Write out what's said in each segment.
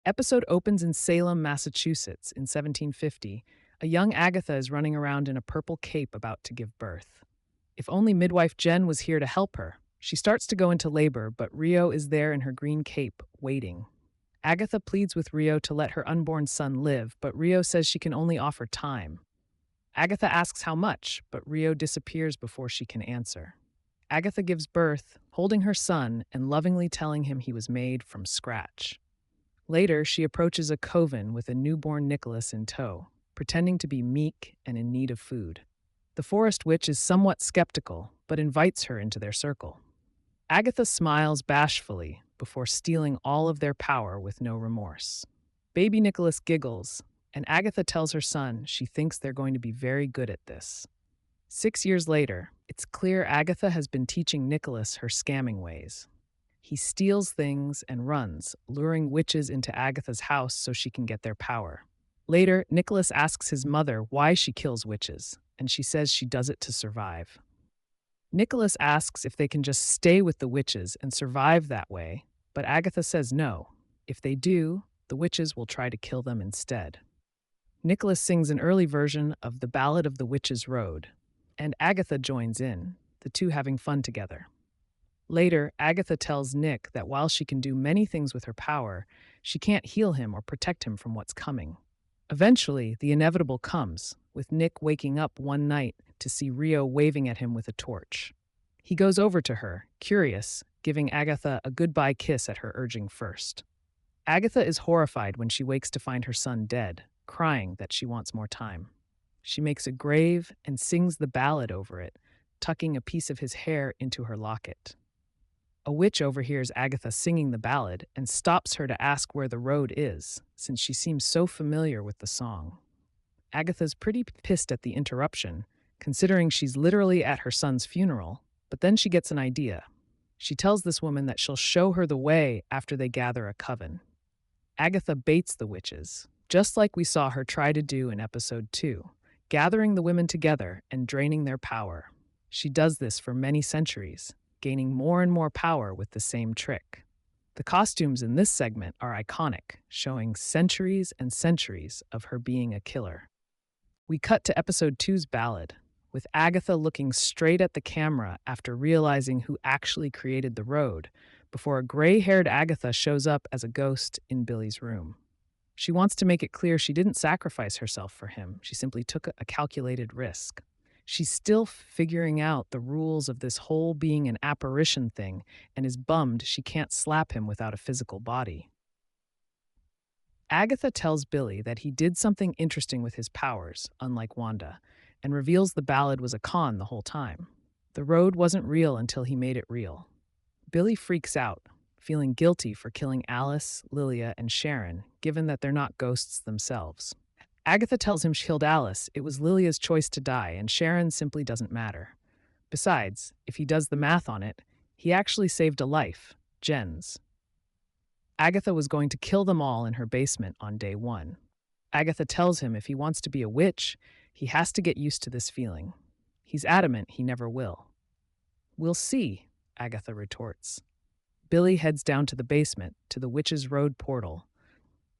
Episode opens in Salem, Massachusetts in 1750. A young Agatha is running around in a purple cape about to give birth. If only midwife Jen was here to help her. She starts to go into labor, but Rio is there in her green cape, waiting. Agatha pleads with Rio to let her unborn son live, but Rio says she can only offer time. Agatha asks how much, but Rio disappears before she can answer. Agatha gives birth, holding her son and lovingly telling him he was made from scratch. Later, she approaches a coven with a newborn Nicholas in tow, pretending to be meek and in need of food. The forest witch is somewhat skeptical, but invites her into their circle. Agatha smiles bashfully before stealing all of their power with no remorse. Baby Nicholas giggles, and Agatha tells her son she thinks they're going to be very good at this. 6 years later, it's clear Agatha has been teaching Nicholas her scamming ways. He steals things and runs, luring witches into Agatha's house so she can get their power. Later, Nicholas asks his mother why she kills witches, and she says she does it to survive. Nicholas asks if they can just stay with the witches and survive that way, but Agatha says no. If they do, the witches will try to kill them instead. Nicholas sings an early version of The Ballad of the Witch's Road, and Agatha joins in, the two having fun together. Later, Agatha tells Nick that while she can do many things with her power, she can't heal him or protect him from what's coming. Eventually, the inevitable comes, with Nick waking up one night to see Rio waving at him with a torch. He goes over to her, curious, giving Agatha a goodbye kiss at her urging first. Agatha is horrified when she wakes to find her son dead, crying that she wants more time. She makes a grave and sings the ballad over it, tucking a piece of his hair into her locket. A witch overhears Agatha singing the ballad and stops her to ask where the road is, since she seems so familiar with the song. Agatha's pretty pissed at the interruption, considering she's literally at her son's funeral, but then she gets an idea. She tells this woman that she'll show her the way after they gather a coven. Agatha baits the witches, just like we saw her try to do in episode 2, gathering the women together and draining their power. She does this for many centuries, gaining more and more power with the same trick. The costumes in this segment are iconic, showing centuries and centuries of her being a killer. We cut to episode 2's ballad, with Agatha looking straight at the camera after realizing who actually created the road, before a gray-haired Agatha shows up as a ghost in Billy's room. She wants to make it clear she didn't sacrifice herself for him, she simply took a calculated risk. She's still figuring out the rules of this whole being an apparition thing and is bummed she can't slap him without a physical body. Agatha tells Billy that he did something interesting with his powers, unlike Wanda, and reveals the ballad was a con the whole time. The road wasn't real until he made it real. Billy freaks out, feeling guilty for killing Alice, Lilia, and Sharon, given that they're not ghosts themselves. Agatha tells him she killed Alice. It was Lilia's choice to die, and Sharon simply doesn't matter. Besides, if he does the math on it, he actually saved a life, Jen's. Agatha was going to kill them all in her basement on day 1. Agatha tells him if he wants to be a witch, he has to get used to this feeling. He's adamant he never will. We'll see, Agatha retorts. Billy heads down to the basement, to the Witch's Road portal,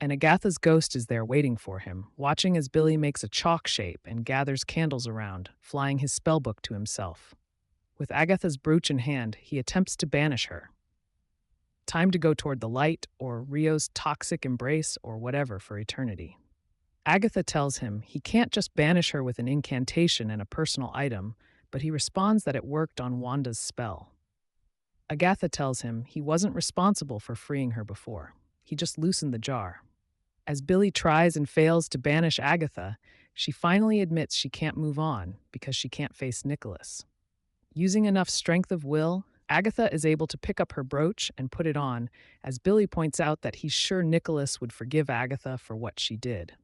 and Agatha's ghost is there waiting for him, watching as Billy makes a chalk shape and gathers candles around, flying his spellbook to himself. With Agatha's brooch in hand, he attempts to banish her. Time to go toward the light, or Rio's toxic embrace, or whatever for eternity. Agatha tells him he can't just banish her with an incantation and a personal item, but he responds that it worked on Wanda's spell. Agatha tells him he wasn't responsible for freeing her before. He just loosened the jar. As Billy tries and fails to banish Agatha, she finally admits she can't move on because she can't face Nicholas. Using enough strength of will, Agatha is able to pick up her brooch and put it on, as Billy points out that he's sure Nicholas would forgive Agatha for what she did.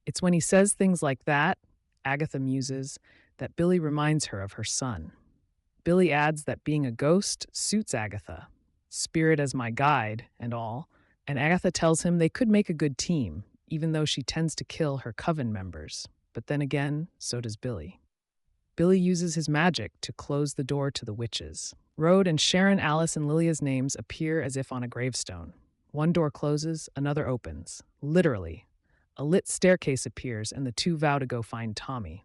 It's when he says things like that, Agatha muses, that Billy reminds her of her son. Billy adds that being a ghost suits Agatha, spirit as my guide and all, and Agatha tells him they could make a good team, even though she tends to kill her coven members. But then again, so does Billy. Billy uses his magic to close the door to the witches. Road and Sharon, Alice, and Lilia's names appear as if on a gravestone. One door closes, another opens. Literally. A lit staircase appears, and the two vow to go find Tommy.